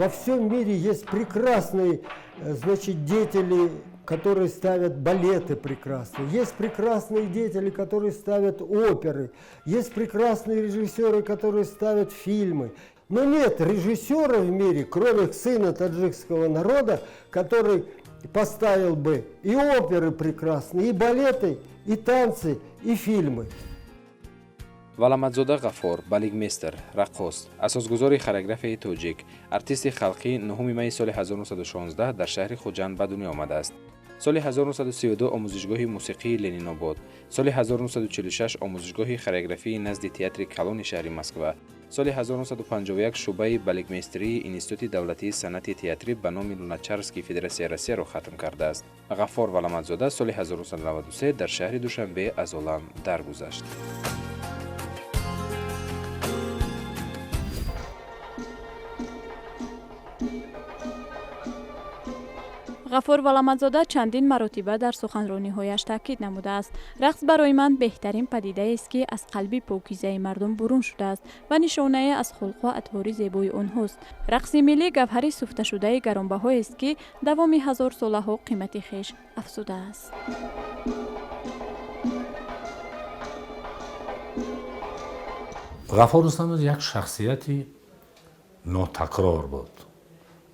во всем мире есть прекрасные, значит, деятели, которые ставят балеты прекрасные, есть прекрасные деятели, которые ставят оперы, есть прекрасные режиссеры, которые ставят фильмы. Но нет режиссера в мире, кроме сына таджикского народа, который поставил бы и оперы прекрасные, и балеты, и танцы, и фильмы. валамадзода ғафор, балигместер, раққос, асосгузори хореографияи тоҷик, артисти халқӣ 9 май соли 1916 дар шаҳри хуҷанд ба дунё омадааст. соли 1932 омӯзишгоҳи мусиқии Ленинобод, соли 1946 омӯзишгоҳи хореографии назди театри Калони шаҳри Москва, соли 1951 шуъбаи балигмейстерии Институти давлатии санъати театрӣ ба номи Луначарскии Федератсияи Россияро хатм кардааст. ғафор валамадзода соли 1993 дар шаҳри Душанбе аз олам даргузашт. ғафор валамадзода чандин маротиба дар суханрониҳояш таъкид намудааст. рақс барои ман беҳтарин падидаест ки аз қалби покизаи мардум бурун шудааст ва нишонае аз хулқу атвори зебои онҳост. рақси миллӣ гавҳари суфташудаи гаронбаҳоест ки давоми ҳазорсолаҳо қимати хеш афзудааст. ғафор рустамов як шахсияти нотакрор буд.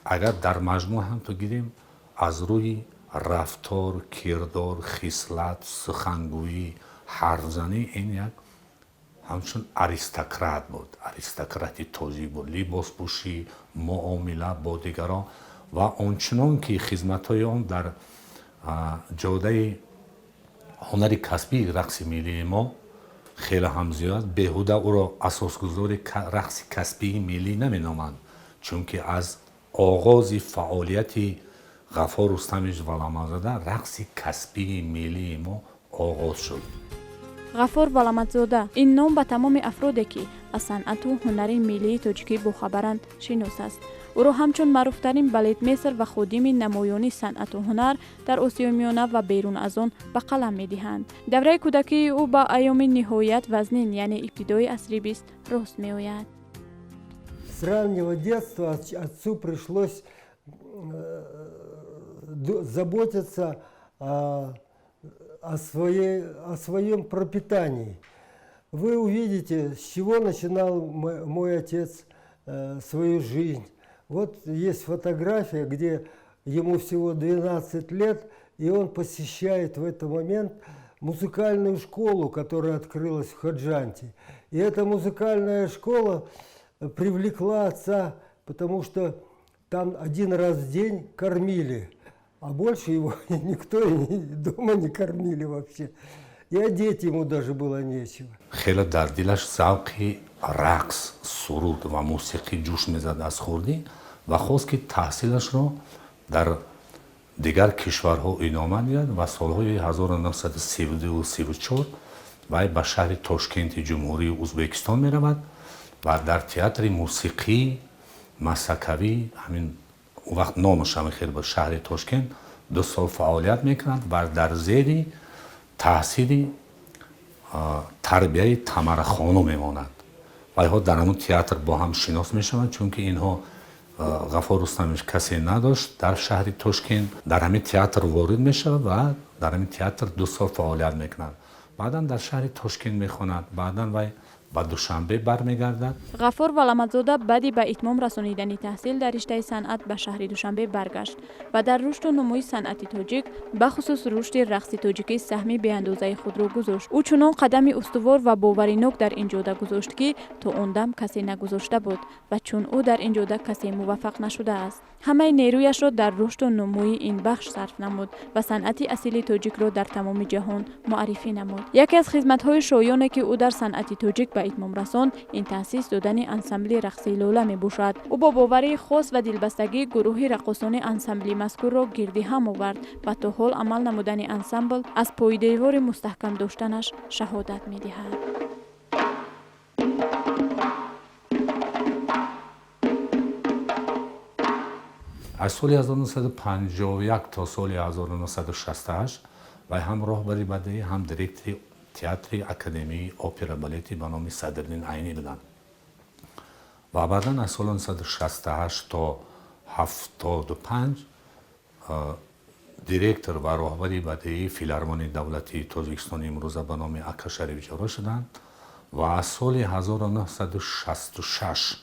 агар дар маҷмӯъ ҳам то гирем аз рӯи рафтор, кирдор, хислат, сухангӯӣ, ҳарфзанӣ ин як ҳамчун аристократ буд. аристократи тоҷик буд. Либоспӯшӣ, муомила бо дигарон ва ончунон ки хизматҳои он дар ҷодаи ҳунари касбии рақси миллии мо хеле ҳам зиёд, беҳуда ӯро асосгузори рақси касбии миллӣ наменоманд, чунки аз оғози фаъолияти ғафор рустамович валамадзода рақси касбии миллии мо оғоз шуд. ғафор валамадзода ин ном ба тамоми афроде ки аз санъату ҳунари миллии тоҷикӣ бохабаранд шинос аст. ӯро ҳамчун маъруфтарин балетместер ва ходими намоёни санъату ҳунар дар Осиёи Миёна ва берун аз он ба қалам медиҳанд. давраи кӯдакии ӯ ба айёми ниҳоят вазнин, яъне ибтидои асри 20 рост меояд. С раннего детства отцу пришлось заботиться о своем пропитании. Вы увидите, с чего начинал мой отец свою жизнь. Вот есть фотография, где ему всего 12 лет, и он посещает в этот момент музыкальную школу, которая открылась в Ходжанте. И эта музыкальная школа привлекла отца, потому что там один раз в день кормили, а больше его никто дома не кормили вообще. И одеть ему даже было нечего. хеле дар дилаш завқи рақс, суруд ва мусиқӣ ҷӯш мезад аз хурдӣ ва хост ки таҳсилашро дар дигар кишварҳо идома диҳад ва солҳои 1932-34 вай ба шаҳри Тошкенти ҷумҳурии Узбекистон меравад ва дар театри мусиқии Масакавӣ, ҳамин вақт номаш ҳам хел ба шаҳри Тошкент 2 сол фаъолият мекунад ва дар зери таҳсили тарбияи Тамарахону мемонад. ва инҳо дар ҳамун театр бо ҳам шинос мешаванд, чунки инҳо ғафор рустамович касе надошт дар шаҳри Тошкент. дар ҳамин театр ворид мешавад ва дар ҳамин театр 2 сол фаъолият мекунад. баъдан дар шаҳри Тошкент мехонад, баъдан вай ба Душанбе бармегардад. ғафор валамадзода баъди ба итмом расонидани таҳсил дар риштаи санъат ба шаҳри Душанбе баргашт ва дар рушду нумӯи санъати тоҷик, бахусус рушди рақси тоҷикӣ саҳми беандозаи худро гузошт. ӯ чунон қадами устувор ва боваринок дар ин ҷода гузошт ки то он дам касе нагузошта буд ва чун ӯ дар ин ҷода касе муваффақ нашудааст. ҳамаи нерӯяшро дар рушду нумӯи ин бахш сарф намуд ва санъати асили тоҷикро дар тамоми ҷаҳон муаррифӣ намуд. яке аз хизматҳои шоёне ки ӯ дар санъати тоҷик ба итмом расонд, ин таъсис додани ансамбли рақси лола мебошад. ӯ бо боварии хос ва дилбастагӣ гурӯҳи раққосони ансамбли мазкурро гирди ҳам овард ва то ҳол амал намудани ансамбл аз пойдевори мустаҳкам доштанаш шаҳодат медиҳад. аз соли 1951 то соли 1968 вай ҳам роҳбари бадеӣ, ҳам директори театри академияи опера балети ба номи Садриддин Айнӣ буданд. ва баъдан аз соли 1968 то 75 директор ва роҳбари бадеии филармонии давлатии тоҷикистони имрӯза ба номи Ака Шарифҷоро шуданд ва аз соли 1966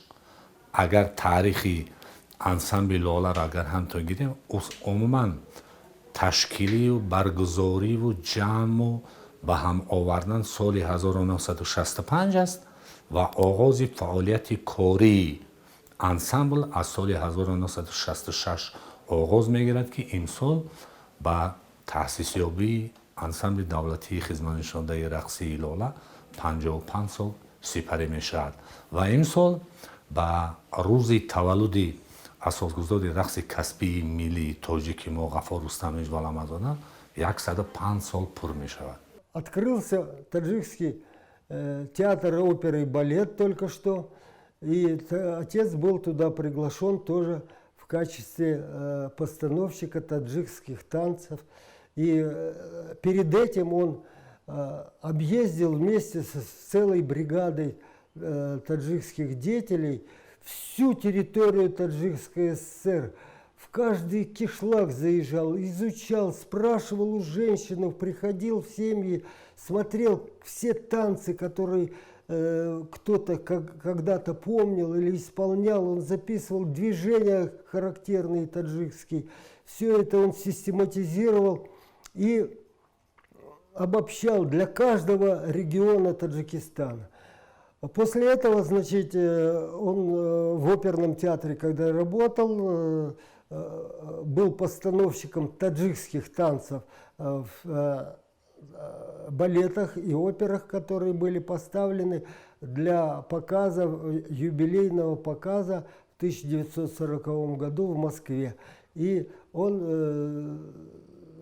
агар таърихи ансамбли лоларо агар ҳамто гирем умуман ташкилию баргузориву ҷамъу ба ҳам овардан соли 1965 аст ва оғози фаъолияти кории ансамбл аз соли 1966 оғоз мегирад ки имсол ба таъсисёбии ансамбли давлатии хизматнишонадаи рақсии лола 55 сол сипарӣ мешавад ва имсол ба рӯзи таваллуди асосгузори рақси касбии миллии тоҷики мо Ғафор Рустамович Валамазода 105 сол пур мешавад. Открылся таджикский театр оперы и балет только что, и отец был туда приглашен тоже в качестве постановщика таджикских танцев. И перед этим он объездил вместе с целой бригадой таджикских деятелей всю территорию Таджикской ССР. В каждый кишлак заезжал, изучал, спрашивал у женщин, приходил в семьи, смотрел все танцы, которые кто-то когда-то помнил или исполнял. Он записывал движения характерные таджикские. Все это он систематизировал и обобщал для каждого региона Таджикистана. После этого, значит, он в оперном театре, когда работал, был постановщиком таджикских танцев в балетах и операх, которые были поставлены для показа, юбилейного показа в 1940 году в Москве. И он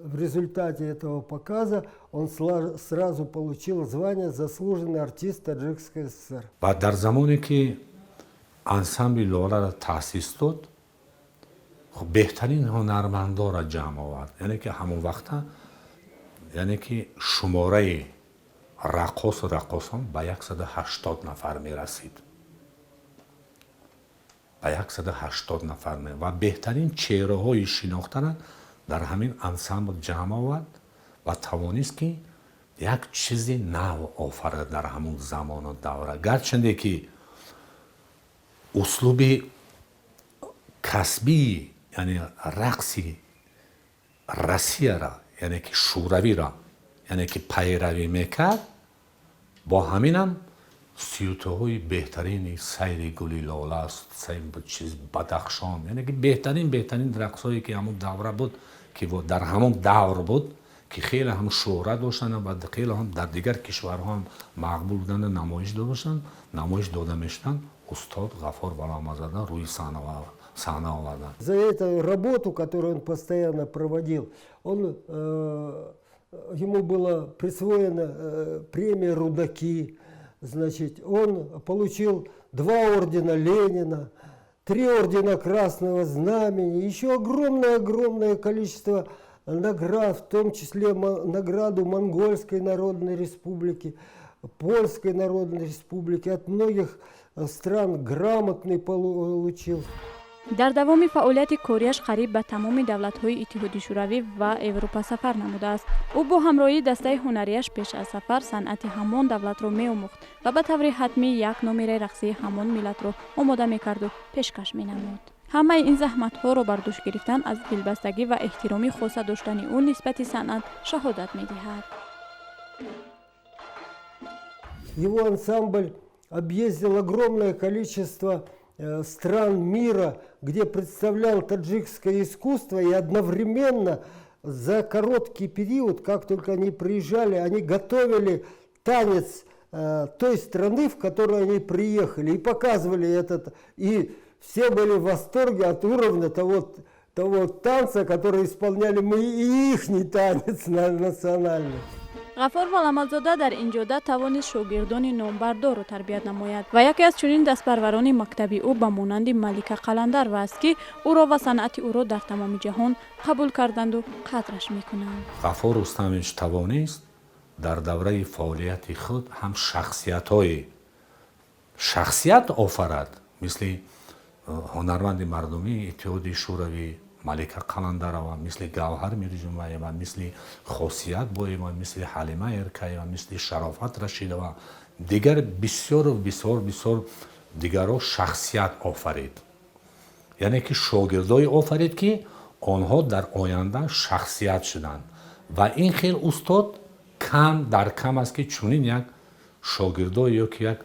в результате этого показа он сразу получил звание заслуженный артист Таджикской ССР. ва дар замоне ки ансамбли лоларо таъсис дод, беҳтарин ҳунармандонро ҷамъ овард. яъне ки ҳамон вақта яъне ки шумораи раққосу раққосон ба 180 нафар мерасид. ба 180 нафар ва беҳтарин чеҳраҳои шинохтара дар ҳамин ансамбл ҷамъ овард ва тавонист ки як чизи нав офарад дар ҳамон замону давра. гарчанде ки услуби касбии яъне рақси расияро яъне ки шӯравиро яъне ки пайравӣ мекард, бо ҳаминам сиютаҳои беҳтарини сайри гули лоласт, чиз бадахшон, яъне ки беҳтарин рақсҳое ки ҳамон давра буд, ки дар ҳамон давр буд, ки хеле ҳам шӯҳрат доштанд ва хеле ҳам дар дигар кишварҳо ҳам мақбул буданд, намоиш дода мешуданд. Устод Ғафор Валамазода рӯи саҳна овардан. За эту работу, которую он постоянно проводил, ему была присвоена премия «Рудаки». Значит, он получил 2 ордена Ленина, 3 ордена Красного Знамени, еще огромное количество наград, в том числе награду Монгольской Народной Республики, Польской Народной Республики, от многих стран грамотный получил. дар давоми фаъолияти корияш қариб ба тамоми давлатҳои иттиҳоди шӯравӣ ва Европа сафар намудааст. ӯ бо ҳамроҳии дастаи ҳунарияш пеш аз сафар санъати ҳамон давлатро меомӯхт ва ба таври ҳатмӣ як номераи рақсии ҳамон миллатро омода мекарду пешкаш менамуд. ҳамаи ин заҳматҳоро бар дӯш гирифтан аз дилбастагӣ ва эҳтироми хоса доштани ӯ нисбати санъат шаҳодат медиҳад. Его ансамбль объездил огромное количество стран мира, где представлял таджикское искусство, и одновременно за короткий период, как только они приезжали, они готовили танец той страны, в которую они приехали, и показывали этот, и все были в восторге от уровня того танца, который исполняли мы, и ихний танец национальный. ғафор валамазода дар инҷода тавонист шогирдони номбардорро тарбият намояд ва яке аз чунин дастпарварони мактаби ӯ ба монанди Малика Қаландарова аст ки ӯро ва санъати ӯро дар тамоми ҷаҳон қабул карданду қадраш мекунанд. Ғафор Рустамович тавонист дар давраи фаъолияти худ ҳам шахсият офарад, мисли ҳунарманди мардумии иттиҳоди шӯравӣ малика қаландарова, мисли гавҳар мирҷумаева, мисли хосият боева, мисли ҳалима эркаева, мисли шарофат рашидова, дигар бисёру бисёр бисёр дигаро шахсият офарид. яъне ки шогирдое офарид ки онҳо дар оянда шахсият шуданд ва ин хел устод кам дар кам аст ки чунин як шогирдое ё ки як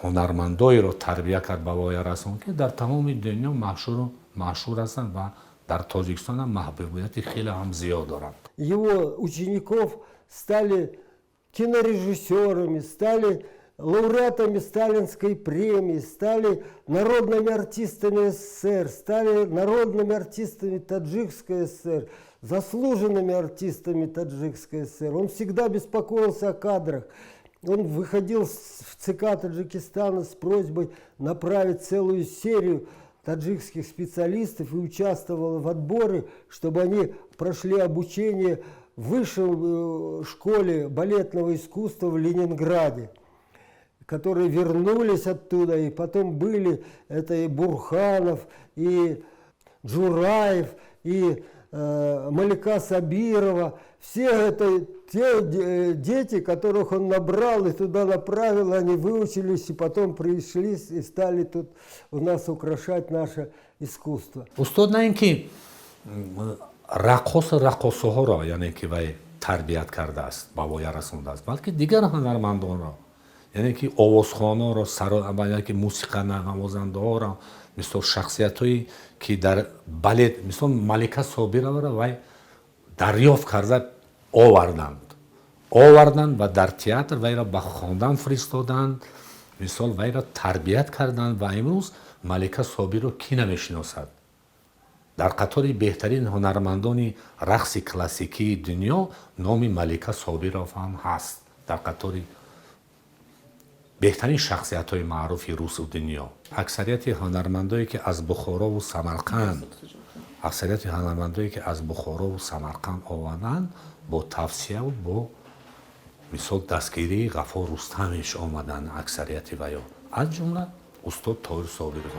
ҳунармандоеро тарбия кард ба воя расон ки дар тамоми дунё маъшур ҳастанд ва дар Тоҷикистон ҳам маҳбубияти хеле ҳам зиёд доранд. Его учеников стали кинорежиссерами, стали лауреатами Сталинской премии, стали народными артистами СССР, стали народными артистами Таджикской ССР, заслуженными артистами Таджикской ССР. Он всегда беспокоился о кадрах. Он выходил в ЦК Таджикистана с просьбой направить целую серию таджикских специалистов и участвовал в отборе, чтобы они прошли обучение в высшей школе балетного искусства в Ленинграде, которые вернулись оттуда, и потом были, это и Бурханов, и Джураев, и Малика Сабирова. Все это те дети, которых он набрал и туда направил, они выучились и потом пришли и стали тут у нас украшать наше искусство. устод на ин ки раққосоҳоро яъне ки вай тарбият кардааст ба воя расондааст, балки дигар ҳунармандонро, яъне ки овозхоноро, яки мусиқа навозандаҳоро, мисол шахсиятҳое ки дар балет, мисол Малика Собироваро вай дарёфт карда оварданд ва дар театр вайро ба хондан фиристоданд, мисол вайро тарбият карданд ва имрӯз Малика Собирро кӣ намешиносад? дар қатори беҳтарин ҳунармандони рақси классикии дунё номи Малика Собиров ҳам ҳаст, дар қатори беҳтарин шахсиятҳои маъруфи русу дунё. аксарияти ҳунармандое ки аз Бухорову Самарқанд омаданд бо тавсияу бо мисол дастгирии Ғафор Рустамович омаданд аксарияти ваё, аз ҷумла устод Тоҳир Собиров.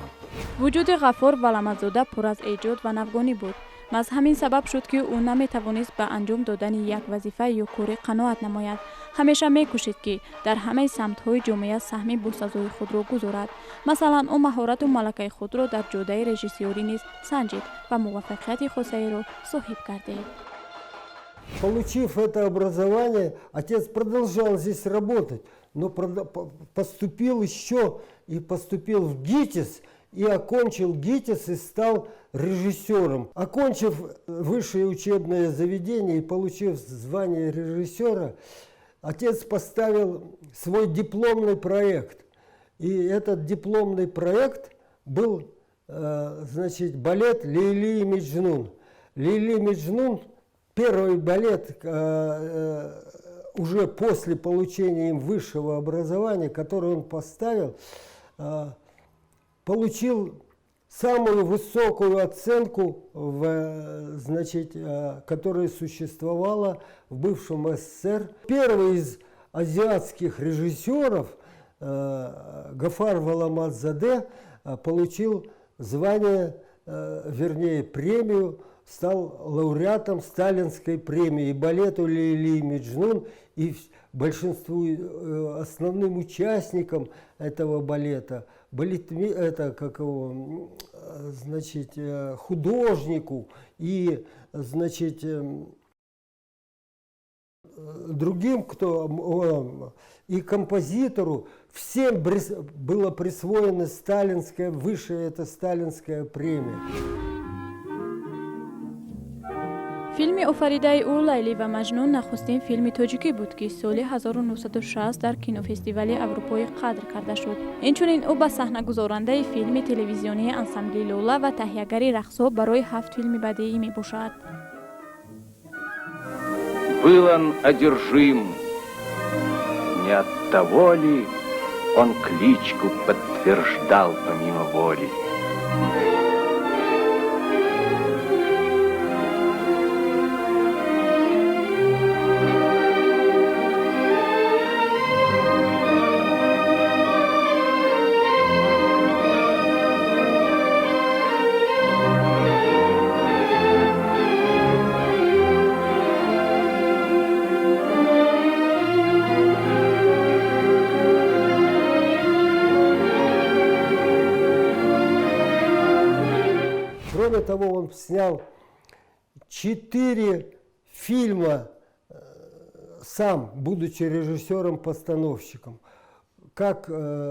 вуҷуди ғафор валамазода пур аз эҷод ва навгонӣ буд. маз ҳамин сабаб шуд ки ӯ наметавонист ба анҷом додани як вазифа ё кори қаноат намояд. ҳамеша мекӯшид ки дар ҳамаи самтҳои ҷомеа саҳми босазои худро гузорад. масалан, ӯ маҳорату малакаи худро дар ҷодаи режиссёрӣ низ санҷид ва муваффақияти хосаеро соҳиб гардид. Получив это образование, отец продолжал здесь работать, но поступил еще и поступил в ГИТИС, и окончил ГИТИС и стал режиссером. Окончив высшее учебное заведение и получив звание режиссера, отец поставил свой дипломный проект. И этот дипломный проект был, значит, балет «Лейли и Меджнун». «Лейли и Меджнун» — первый балет уже после получения им высшего образования, который он поставил, получил самую высокую оценку, значит, которая существовала в бывшем СССР. Первый из азиатских режиссеров, Гафар Валамазаде, получил звание, вернее премию, стал лауреатом Сталинской премии. И балету «Лейли и Меджнун» и большинству, основным участникам этого балета, значит, художнику и, значит, другим, кто и композитору, всем было присвоено сталинская, высшая это сталинская премия. филми офаридаи ӯ «Лайли ва Маҷнун» нахустин филми тоҷикӣ буд ки соли 1960 дар кинофестивали Аврупои қадр карда шуд. инчунин ӯ ба саҳнагузорандаи филми телевизионии ансамбли «Лола» ва таҳиягари рақсҳо барои 7 филми бадеӣ мебошад. Был он одержим, не от того ли он кличку подтверждал помимо воли. того, он снял 4 фильма сам, будучи режиссером-постановщиком, как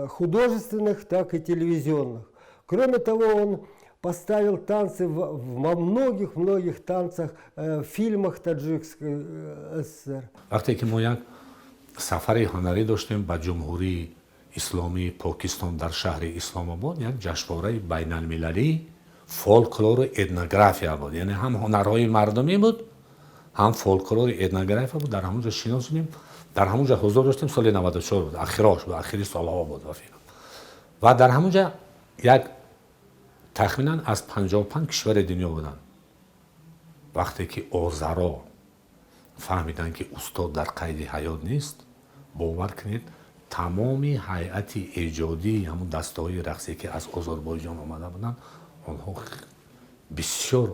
художественных, так и телевизионных. Кроме того, он поставил танцы во многих танцах, фильмах Таджикской ССР. وقتی که ما یک سفر هنری داشتیم به جمهوری اسلامی پاکستان در شهر اسلام آباد، یک جشنواره بین المللی فولکلور و اتنوگرافیا بود، یعنی هم هنرهای مردمی بود هم فولکلور اتنوگرافیا بود. در همونجا شناس شدیم، در همونجا حضور داشتیم. سال 94 بود، اخیراش بود، آخری سالها بود و در همونجا یک تخمینا از 55 کشور دنیا بودن. وقتی که آذرا فهمیدن که استاد در قید حیات نیست، باور کنید تمام هیئت ایجادی همون دسته‌های رقصی که از آذربایجان آمده بودن، آنها بسیار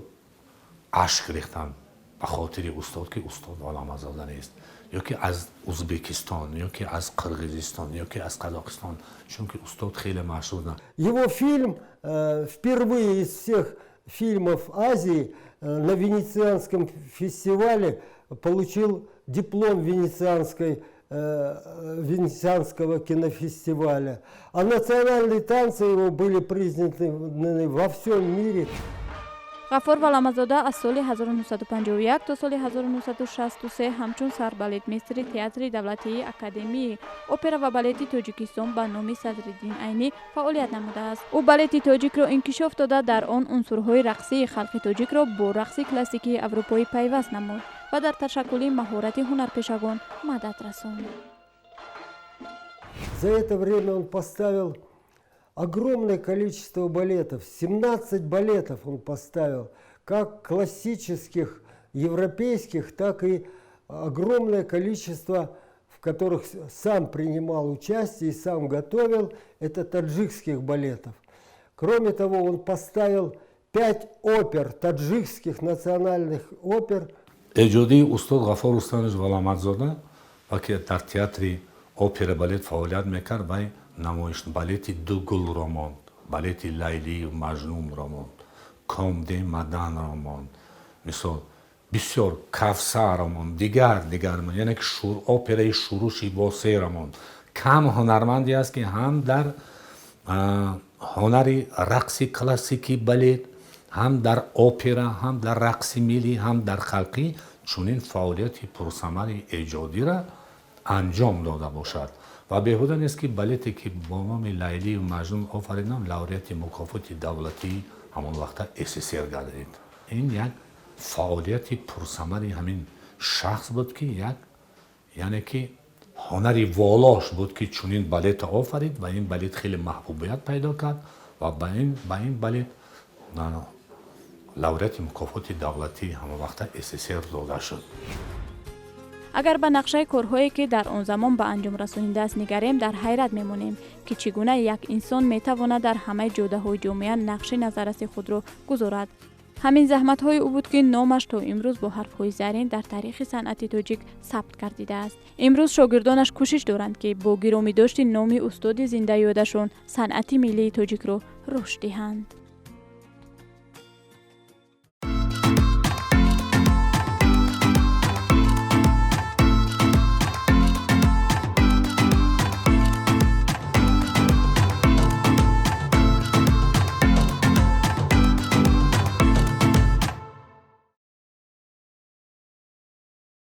اشک ریختن به خاطر استاد که استاد علامه‌زاده نیست، یا که از узбекистан, یا که از قرقیزستان، یا که از قزاقستان، چون که استاد خیلی مشهور. Его фильм впервые из всех фильмов Азии на Венецианском фестивале получил диплом Венецианского кинофестиваля. А национальные танцы его были признаны во всем мире. غفار ولامزاده از سال 1951 تا سال 1963 همچون سربالت مستر تئاتر دولتی اکادمی اپرا و بالت تاجیکستان به نام صدرالدین عینی فعالیت نموده است. او بالت تاجیک را انکشاف داده، در آن عنصرهای رقصی خلق تاجیک را با رقص کلاسیکی اروپایی پیوست نمود و در تشکل مهارت هنرپیشگان مدد رساند. За это время он поставил огромное количество балетов, 17 балетов он поставил, как классических, европейских, так и огромное количество, в которых сам принимал участие и сам готовил, это таджикских балетов. Кроме того, он поставил 5 опер, таджикских национальных опер. ایجادی استاد غفار استانش ولامتزاده و که در تئاتر اپرا بالت فعالیت میکرد و نمایش بالت دو گل را ماند، بالت لیلی و مجنون را ماند، کامده مدن را ماند، مثال بسیار کوثر را ماند، دیگر ماند، یعنی که اپرای شروشی باسه را ماند. کم هنرمندی است که هم در هنر رقص کلاسیکی بالت، هم در اپرا، هم در رقص ملی، هم در خلقی چنین فعالیت پرثمر ایجادی را انجام داده باشد. و بیهوده نیست که بالتی که با نام لیلی و مجنون آفریدم لوریت مکافات دولتی همون وقت SSR گردید. این یک فعالیت پرثمر همین شخص بود که یعنی که هنری والاش بود که چنین بالت آفرید و این بالت خیلی محبوبیت پیدا کرد و با این بالت لوریت مکافات دولتی همون وقت SSR داده شد. اگر به نقشه کارهایی که در آن زمان به انجام رسانیده است نگریم، در حیرت میمونیم که چگونه یک انسان میتواند در همه جاده‌های جامعه نقش نظرات خود را گذارد. همین زحمت‌های او بود که نامش تا امروز با حرف‌های زرین در تاریخ صنعت تاجیک ثبت گردیده است. امروز شاگردانش کوشش دارند که با گرامی داشت نام استاد زنده یادشان صنعت ملی تاجیک را رشد دهند.